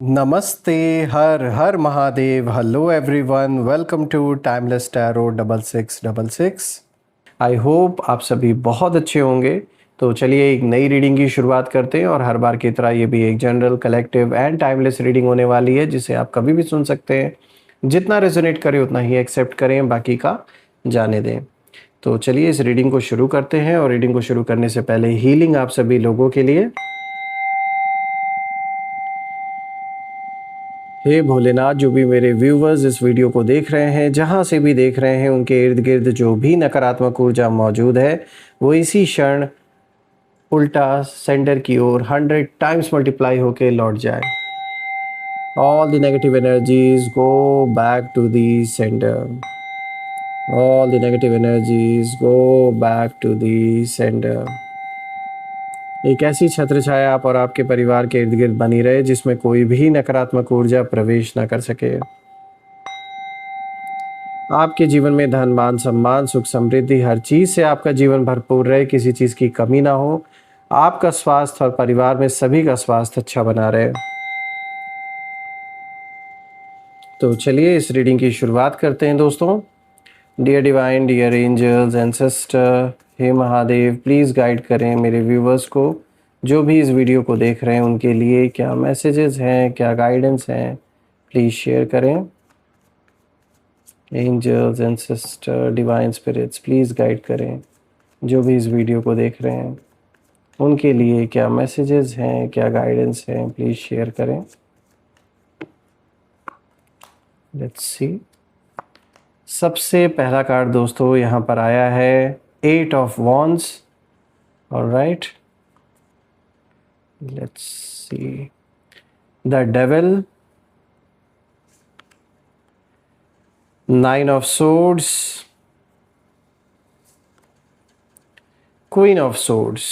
नमस्ते, हर हर Mahadev, hello everyone, welcome to timeless tarot 6666। I hope आप सभी बहुत अच्छे होंगे। तो चलिए एक नई रीडिंग की शुरुआत करते हैं और हर बार की तरह ये भी एक general, collective and timeless reading होने वाली है जिसे आप कभी भी सुन सकते हैं। जितना रेजोनेट करे उतना ही एक्सेप्ट करें, बाकी का जाने दें। तो चलिए इस रीडिंग को शुरू करते हैं और रीडिंग को शुरू करने से पहले हीलिंग आप सभी लोगों के लिए। हे भोलेनाथ, जो भी मेरे व्यूवर्स इस वीडियो को देख रहे हैं, जहाँ से भी देख रहे हैं, उनके इर्द गिर्द जो भी नकारात्मक ऊर्जा मौजूद है वो इसी क्षण उल्टा सेंटर की ओर 100 टाइम्स मल्टीप्लाई होके लौट जाए। All the negative energies go back to the centre. All the negative energies go back to the centre. एक ऐसी छत्र छाया आप और आपके परिवार के इर्द गिर्द बनी रहे जिसमें कोई भी नकारात्मक ऊर्जा प्रवेश न कर सके। आपके जीवन में धन, मान, सम्मान, सुख, समृद्धि, हर चीज से आपका जीवन भरपूर रहे, किसी चीज की कमी ना हो। आपका स्वास्थ्य और परिवार में सभी का स्वास्थ्य अच्छा बना रहे। तो चलिए इस रीडिंग की शुरुआत करते हैं दोस्तों। Dear divine, dear angels, ancestor, हे महादेव, प्लीज़ गाइड करें मेरे व्यूवर्स को, जो भी इस वीडियो को देख रहे हैं उनके लिए क्या मैसेजेस हैं, क्या गाइडेंस हैं, प्लीज़ शेयर करें। Angels, ancestor, divine spirits, please guide करें जो भी इस वीडियो को देख रहे हैं उनके लिए क्या मैसेजेस हैं, क्या गाइडेंस हैं, प्लीज़ शेयर करें। Let's see. सबसे पहला कार्ड दोस्तों यहाँ पर आया है 8 of wands. Alright, let's see. The devil, 9 of swords, queen of swords.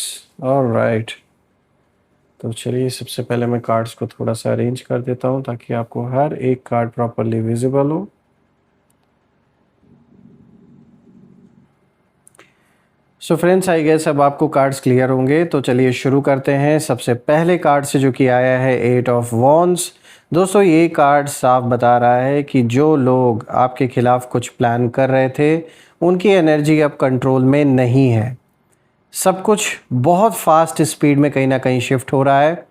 Alright, तो चलिए सबसे पहले मैं कार्ड्स को थोड़ा सा अरेंज कर देता हूँ ताकि आपको हर एक कार्ड प्रॉपरली विजिबल हो। सो फ्रेंड्स, आई गेस अब आपको कार्ड्स क्लियर होंगे, तो चलिए शुरू करते हैं। सबसे पहले कार्ड से जो कि आया है 8 ऑफ वॉन्ड्स। दोस्तों ये कार्ड साफ बता रहा है कि जो लोग आपके खिलाफ कुछ प्लान कर रहे थे उनकी एनर्जी अब कंट्रोल में नहीं है। सब कुछ बहुत फास्ट स्पीड में कहीं ना कहीं शिफ्ट हो रहा है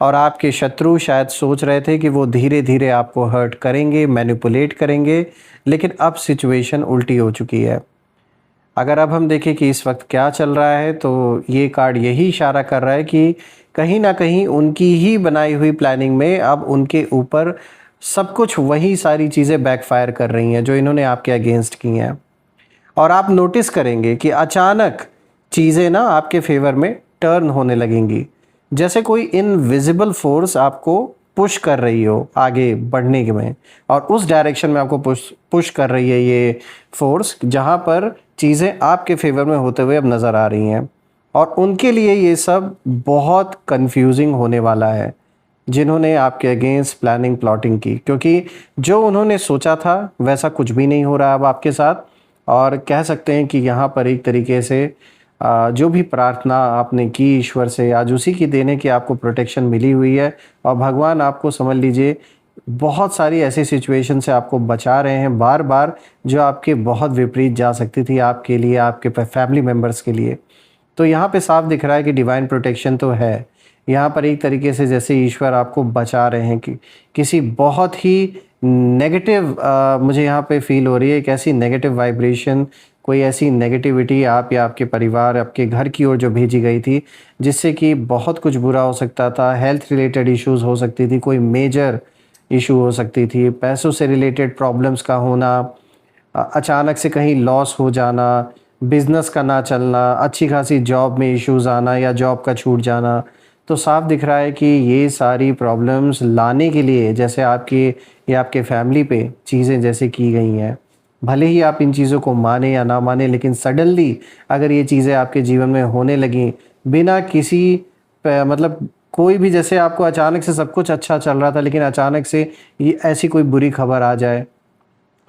और आपके शत्रु शायद सोच रहे थे कि वो धीरे धीरे आपको हर्ट करेंगे, मैनिपुलेट करेंगे, लेकिन अब सिचुएशन उल्टी हो चुकी है। अगर अब हम देखें कि इस वक्त क्या चल रहा है तो ये कार्ड यही इशारा कर रहा है कि कहीं ना कहीं उनकी ही बनाई हुई प्लानिंग में अब उनके ऊपर सब कुछ वही सारी चीज़ें बैकफायर कर रही हैं जो इन्होंने आपके अगेंस्ट की हैं। और आप नोटिस करेंगे कि अचानक चीज़ें ना आपके फेवर में टर्न होने लगेंगी, जैसे कोई इनविजिबल फोर्स आपको पुश कर रही हो आगे बढ़ने के में, और उस डायरेक्शन में आपको पुश कर रही है ये फोर्स, जहाँ पर चीज़ें आपके फेवर में होते हुए अब नज़र आ रही हैं। और उनके लिए ये सब बहुत कंफ्यूजिंग होने वाला है जिन्होंने आपके अगेंस्ट प्लानिंग प्लॉटिंग की, क्योंकि जो उन्होंने सोचा था वैसा कुछ भी नहीं हो रहा अब आपके साथ। और कह सकते हैं कि यहाँ पर एक तरीके से जो भी प्रार्थना आपने की ईश्वर से, आज उसी की देने की आपको प्रोटेक्शन मिली हुई है और भगवान आपको समझ लीजिए बहुत सारी ऐसी सिचुएशन से आपको बचा रहे हैं बार बार, जो आपके बहुत विपरीत जा सकती थी आपके लिए, आपके फैमिली मेम्बर्स के लिए। तो यहाँ पे साफ दिख रहा है कि डिवाइन प्रोटेक्शन तो है यहाँ पर, एक तरीके से जैसे ईश्वर आपको बचा रहे हैं कि किसी बहुत ही नेगेटिव मुझे यहाँ पे फील हो रही है, एक ऐसी नेगेटिव वाइब्रेशन, कोई ऐसी नेगेटिविटी आप या आपके परिवार, आपके घर की ओर जो भेजी गई थी, जिससे कि बहुत कुछ बुरा हो सकता था। हेल्थ रिलेटेड इश्यूज हो सकती थी, कोई मेजर इशू हो सकती थी, पैसों से रिलेटेड प्रॉब्लम्स का होना, अचानक से कहीं लॉस हो जाना, बिजनेस का ना चलना, अच्छी खासी जॉब में इश्यूज आना या जॉब का छूट जाना। तो साफ दिख रहा है कि ये सारी प्रॉब्लम्स लाने के लिए जैसे आपके या आपके फैमिली पे चीज़ें जैसे की गई हैं, भले ही आप इन चीज़ों को माने या ना माने, लेकिन सडनली अगर ये चीज़ें आपके जीवन में होने लगी बिना किसी मतलब कोई भी, जैसे आपको अचानक से सब कुछ अच्छा चल रहा था लेकिन अचानक से ये ऐसी कोई बुरी खबर आ जाए,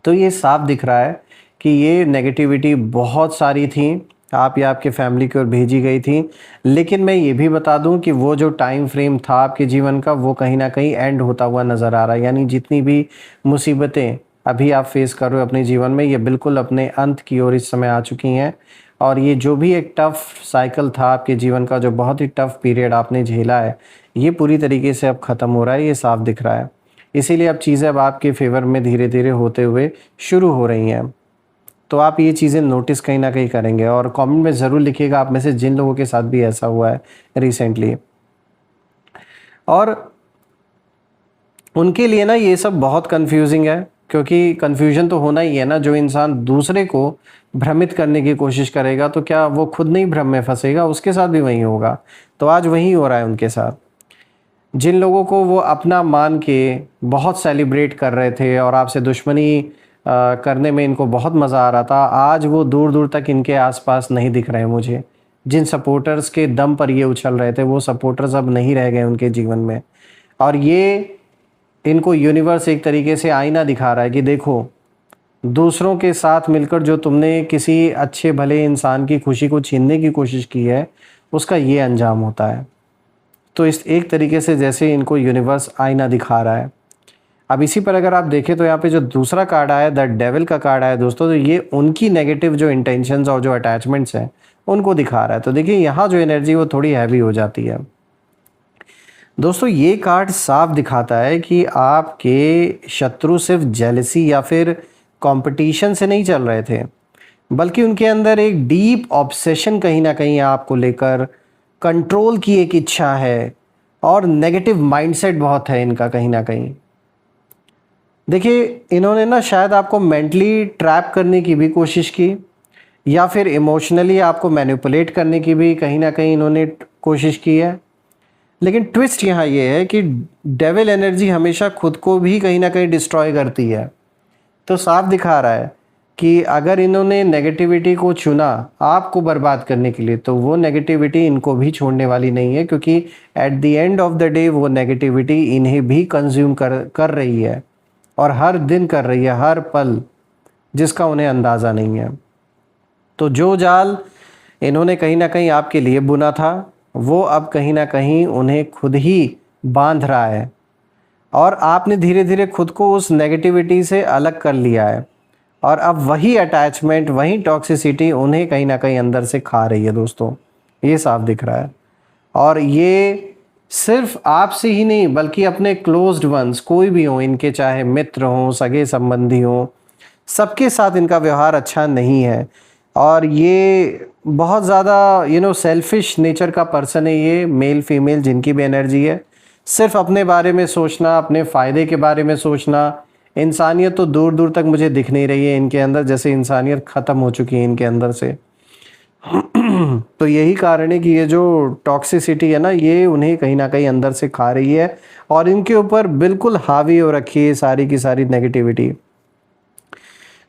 तो ये साफ दिख रहा है कि ये नेगेटिविटी बहुत सारी थी आप या आपके फैमिली की ओर भेजी गई थी। लेकिन मैं ये भी बता दूं कि वो जो टाइम फ्रेम था आपके जीवन का, वो कहीं ना कहीं एंड होता हुआ नज़र आ रहा है। यानी जितनी भी मुसीबतें अभी आप फेस कर रहे हो अपने जीवन में, ये बिल्कुल अपने अंत की ओर इस समय आ चुकी हैं। और ये जो भी एक टफ़ साइकिल था आपके जीवन का, जो बहुत ही टफ़ पीरियड आपने झेला है, ये पूरी तरीके से अब ख़त्म हो रहा है, ये साफ दिख रहा है। इसीलिए अब चीज़ें अब आपके फेवर में धीरे धीरे होते हुए शुरू हो रही हैं। तो आप ये चीज़ें नोटिस कहीं ना कहीं करेंगे, और कमेंट में ज़रूर लिखिएगा आप में से जिन लोगों के साथ भी ऐसा हुआ है रिसेंटली। और उनके लिए ना ये सब बहुत कंफ्यूजिंग है, क्योंकि कंफ्यूजन तो होना ही है ना। जो इंसान दूसरे को भ्रमित करने की कोशिश करेगा, तो क्या वो खुद नहीं भ्रम में फंसेगा? उसके साथ भी वही होगा। तो आज वही हो रहा है उनके साथ। जिन लोगों को वो अपना मान के बहुत सेलिब्रेट कर रहे थे और आपसे दुश्मनी करने में इनको बहुत मज़ा आ रहा था, आज वो दूर दूर तक इनके आसपास नहीं दिख रहे हैं मुझे। जिन सपोर्टर्स के दम पर ये उछल रहे थे, वो सपोर्टर्स अब नहीं रह गए उनके जीवन में। और ये इनको यूनिवर्स एक तरीके से आईना दिखा रहा है कि देखो, दूसरों के साथ मिलकर जो तुमने किसी अच्छे भले इंसान की खुशी को छीनने की कोशिश की है, उसका ये अंजाम होता है। तो इस एक तरीके से जैसे इनको यूनिवर्स आईना दिखा रहा है। अब इसी पर अगर आप देखें तो यहाँ पे जो दूसरा कार्ड आया, द डेविल का कार्ड आया दोस्तों, तो ये उनकी नेगेटिव जो इंटेंशंस और जो अटैचमेंट्स हैं उनको दिखा रहा है। तो देखिए यहाँ जो एनर्जी वो थोड़ी हैवी हो जाती है दोस्तों। ये कार्ड साफ दिखाता है कि आपके शत्रु सिर्फ जेलसी या फिर कंपटीशन से नहीं चल रहे थे, बल्कि उनके अंदर एक डीप ऑब्सेशन कहीं ना कहीं आपको लेकर, कंट्रोल की एक इच्छा है, और नेगेटिव माइंडसेट बहुत है इनका कहीं ना कहीं। देखिए, इन्होंने ना शायद आपको मेंटली ट्रैप करने की भी कोशिश की, या फिर इमोशनली आपको मैनिपुलेट करने की भी कहीं ना कहीं इन्होंने कोशिश की है। लेकिन ट्विस्ट यहाँ ये है कि डेविल एनर्जी हमेशा खुद को भी कहीं ना कहीं डिस्ट्रॉय करती है। तो साफ दिखा रहा है कि अगर इन्होंने नेगेटिविटी को चुना आपको बर्बाद करने के लिए, तो वो नेगेटिविटी इनको भी छोड़ने वाली नहीं है, क्योंकि at the end of the day वो नेगेटिविटी इन्हें भी कंज्यूम कर रही है, और हर दिन कर रही है, हर पल, जिसका उन्हें अंदाज़ा नहीं है। तो जो जाल इन्होंने कहीं ना कहीं आपके लिए बुना था, वो अब कहीं ना कहीं उन्हें खुद ही बांध रहा है, और आपने धीरे धीरे खुद को उस नेगेटिविटी से अलग कर लिया है, और अब वही अटैचमेंट, वही टॉक्सिसिटी उन्हें कहीं ना कहीं अंदर से खा रही है दोस्तों। ये साफ दिख रहा है। और ये सिर्फ आपसे ही नहीं, बल्कि अपने क्लोज्ड वंस, कोई भी हो इनके, चाहे मित्र हों, सगे संबंधी हों, सबके साथ इनका व्यवहार अच्छा नहीं है। और ये बहुत ज़्यादा सेल्फिश नेचर का पर्सन है ये, मेल फीमेल जिनकी भी एनर्जी है। सिर्फ अपने बारे में सोचना, अपने फ़ायदे के बारे में सोचना। इंसानियत तो दूर दूर तक मुझे दिख नहीं रही है इनके अंदर, जैसे इंसानियत ख़त्म हो चुकी है इनके अंदर से। तो यही कारण है कि ये जो टॉक्सिसिटी है ना, ये उन्हें कहीं ना कहीं अंदर से खा रही है, और इनके ऊपर बिल्कुल हावी हो रखी है सारी की सारी नेगेटिविटी।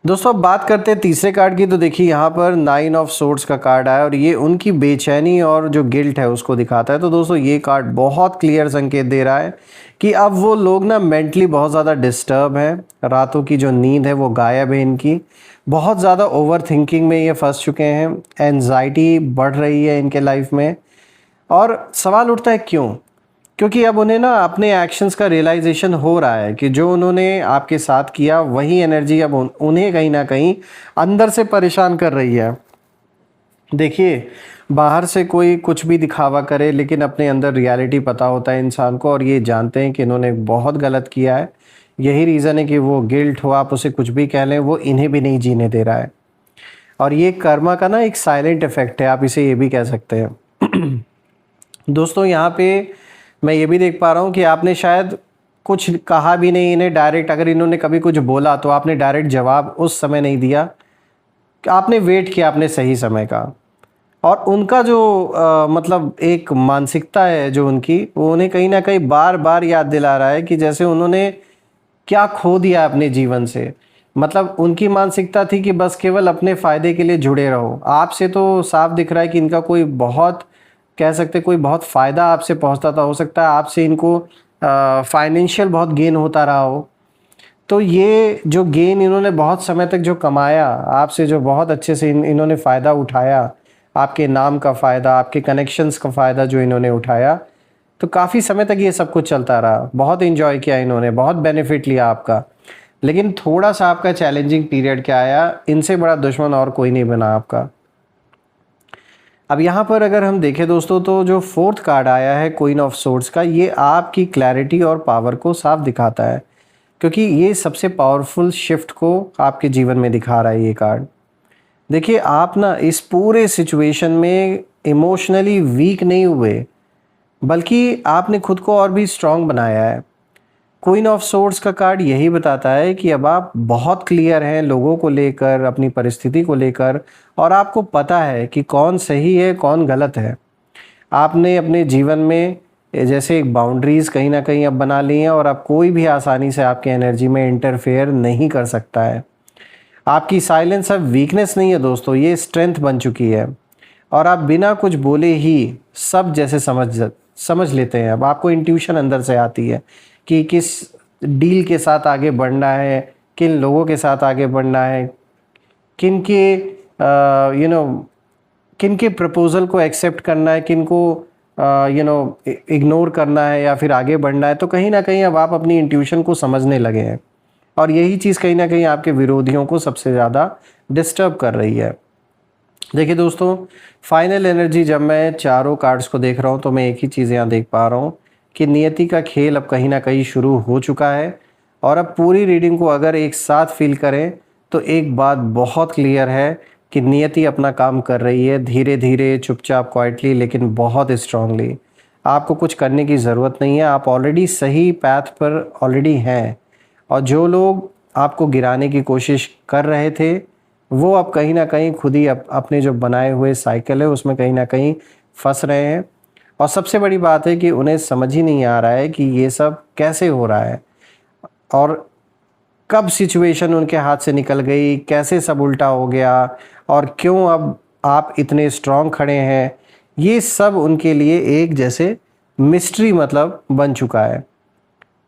दोस्तों अब बात करते हैं तीसरे कार्ड की। तो देखिए यहाँ पर 9 ऑफ सोर्ड्स का कार्ड आया, और ये उनकी बेचैनी और जो गिल्ट है उसको दिखाता है। तो दोस्तों ये कार्ड बहुत क्लियर संकेत दे रहा है कि अब वो लोग ना मेंटली बहुत ज़्यादा डिस्टर्ब हैं, रातों की जो नींद है वो गायब है इनकी, बहुत ज़्यादा ओवर थिंकिंग में ये फंस चुके हैं, एनजाइटी बढ़ रही है इनके लाइफ में। और सवाल उठता है क्यों? क्योंकि अब उन्हें ना अपने एक्शंस का रियलाइजेशन हो रहा है कि जो उन्होंने आपके साथ किया, वही एनर्जी अब उन्हें कहीं ना कहीं अंदर से परेशान कर रही है। देखिए, बाहर से कोई कुछ भी दिखावा करे, लेकिन अपने अंदर रियलिटी पता होता है इंसान को, और ये जानते हैं कि इन्होंने बहुत गलत किया है। यही रीज़न है कि वो गिल्ट हो, आप उसे कुछ भी कह लें, वो इन्हें भी नहीं जीने दे रहा है। और ये कर्मा का ना एक साइलेंट इफेक्ट है, आप इसे ये भी कह सकते हैं। दोस्तों यहाँ पे मैं ये भी देख पा रहा हूँ कि आपने शायद कुछ कहा भी नहीं इन्हें डायरेक्ट। अगर इन्होंने कभी कुछ बोला तो आपने डायरेक्ट जवाब उस समय नहीं दिया, कि आपने वेट किया अपने सही समय का। और उनका जो मतलब एक मानसिकता है जो उनकी, वो उन्हें कहीं ना कहीं बार बार याद दिला रहा है कि जैसे उन्होंने क्या खो दिया अपने जीवन से। मतलब उनकी मानसिकता थी कि बस केवल अपने फ़ायदे के लिए जुड़े रहो। आपसे तो साफ दिख रहा है कि इनका कोई बहुत, कह सकते कोई बहुत फ़ायदा आपसे पहुंचता था, हो सकता है आपसे इनको फाइनेंशियल बहुत गेन होता रहा हो। तो ये जो गेन इन्होंने बहुत समय तक जो कमाया आपसे, जो बहुत अच्छे से इन्होंने फ़ायदा उठाया, आपके नाम का फ़ायदा, आपके कनेक्शंस का फ़ायदा जो इन्होंने उठाया, तो काफ़ी समय तक ये सब कुछ चलता रहा। बहुत एंजॉय किया इन्होंने, बहुत बेनिफिट लिया आपका। लेकिन थोड़ा सा आपका चैलेंजिंग पीरियड क्या आया, इनसे बड़ा दुश्मन और कोई नहीं बना आपका। अब यहाँ पर अगर हम देखें दोस्तों, तो जो फोर्थ कार्ड आया है क्वीन ऑफ सोर्ड्स का, ये आपकी क्लैरिटी और पावर को साफ दिखाता है, क्योंकि ये सबसे पावरफुल शिफ्ट को आपके जीवन में दिखा रहा है ये कार्ड। देखिए, आप ना इस पूरे सिचुएशन में इमोशनली वीक नहीं हुए, बल्कि आपने खुद को और भी स्ट्रांग बनाया है। क्वीन ऑफ सोर्ड्स का कार्ड यही बताता है कि अब आप बहुत क्लियर हैं लोगों को लेकर, अपनी परिस्थिति को लेकर, और आपको पता है कि कौन सही है कौन गलत है। आपने अपने जीवन में जैसे एक बाउंड्रीज़ कहीं ना कहीं अब बना ली हैं, और अब कोई भी आसानी से आपके एनर्जी में इंटरफेयर नहीं कर सकता है। आपकी साइलेंस अब वीकनेस नहीं है दोस्तों, ये स्ट्रेंथ बन चुकी है, और आप बिना कुछ बोले ही सब जैसे समझ लेते हैं। अब आपको इंट्यूशन अंदर से आती है कि किस डील के साथ आगे बढ़ना है, किन लोगों के साथ आगे बढ़ना है, किन के किन के प्रपोज़ल को एक्सेप्ट करना है, किन को इग्नोर करना है या फिर आगे बढ़ना है। तो कहीं ना कहीं अब आप अपनी इंट्यूशन को समझने लगे हैं, और यही चीज़ कहीं ना कहीं आपके विरोधियों को सबसे ज़्यादा डिस्टर्ब कर रही है। देखिए दोस्तों, फाइनल एनर्जी जब मैं चारों कार्ड्स को देख रहा हूँ, तो मैं एक ही चीज़ यहाँ देख पा रहा हूँ कि नियति का खेल अब कहीं ना कहीं शुरू हो चुका है। और अब पूरी रीडिंग को अगर एक साथ फील करें, तो एक बात बहुत क्लियर है कि नियति अपना काम कर रही है, धीरे धीरे, चुपचाप, क्वाइटली, लेकिन बहुत स्ट्रांगली। आपको कुछ करने की ज़रूरत नहीं है, आप ऑलरेडी सही पैथ पर ऑलरेडी हैं। और जो लोग आपको गिराने की कोशिश कर रहे थे, वो अब कहीं ना कहीं खुद ही अपने जो बनाए हुए साइकिल है उसमें कहीं ना कहीं फंस रहे हैं। और सबसे बड़ी बात है कि उन्हें समझ ही नहीं आ रहा है कि ये सब कैसे हो रहा है, और कब सिचुएशन उनके हाथ से निकल गई, कैसे सब उल्टा हो गया, और क्यों अब आप इतने स्ट्रांग खड़े हैं। ये सब उनके लिए एक जैसे मिस्ट्री मतलब बन चुका है।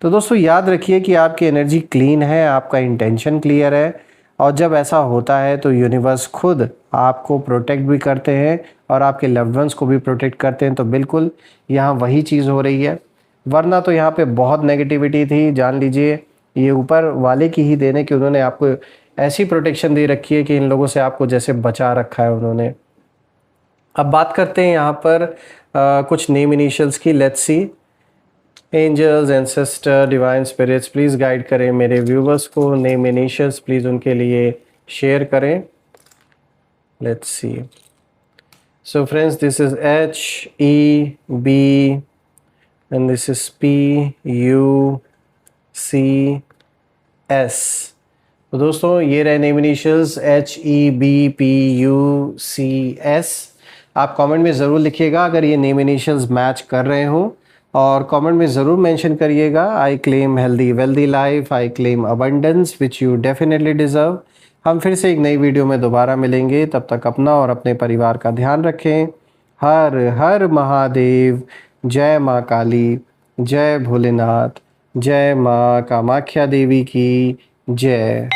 तो दोस्तों, याद रखिए कि आपकी एनर्जी क्लीन है, आपका इंटेंशन क्लियर है, और जब ऐसा होता है तो यूनिवर्स खुद आपको प्रोटेक्ट भी करते हैं और आपके लव्ड वंस को भी प्रोटेक्ट करते हैं। तो बिल्कुल यहाँ वही चीज़ हो रही है, वरना तो यहाँ पे बहुत नेगेटिविटी थी। जान लीजिए ये ऊपर वाले की ही देने कि उन्होंने आपको ऐसी प्रोटेक्शन दे रखी है कि इन लोगों से आपको जैसे बचा रखा है उन्होंने। अब बात करते हैं यहाँ पर कुछ नेम इनिशियल्स की। Let's see. Angels, ancestor, divine spirits, please guide करें मेरे व्यूवर्स को। नेम इनिशियल्स प्लीज़ उनके लिए शेयर करें। Let's see. So friends, this is HEB and this is PUCS। तो दोस्तों, ये रहे नेम इनिशियल्स HEBPUCS। आप कमेंट में ज़रूर लिखिएगा अगर ये नेम इनिशियल्स मैच कर रहे हो, और कमेंट में ज़रूर मेंशन करिएगा, I claim healthy wealthy life, I claim abundance which you definitely deserve. हम फिर से एक नई वीडियो में दोबारा मिलेंगे, तब तक अपना और अपने परिवार का ध्यान रखें। हर हर महादेव। जय माँ काली, जय भोलेनाथ, जय माँ कामाख्या देवी की जय।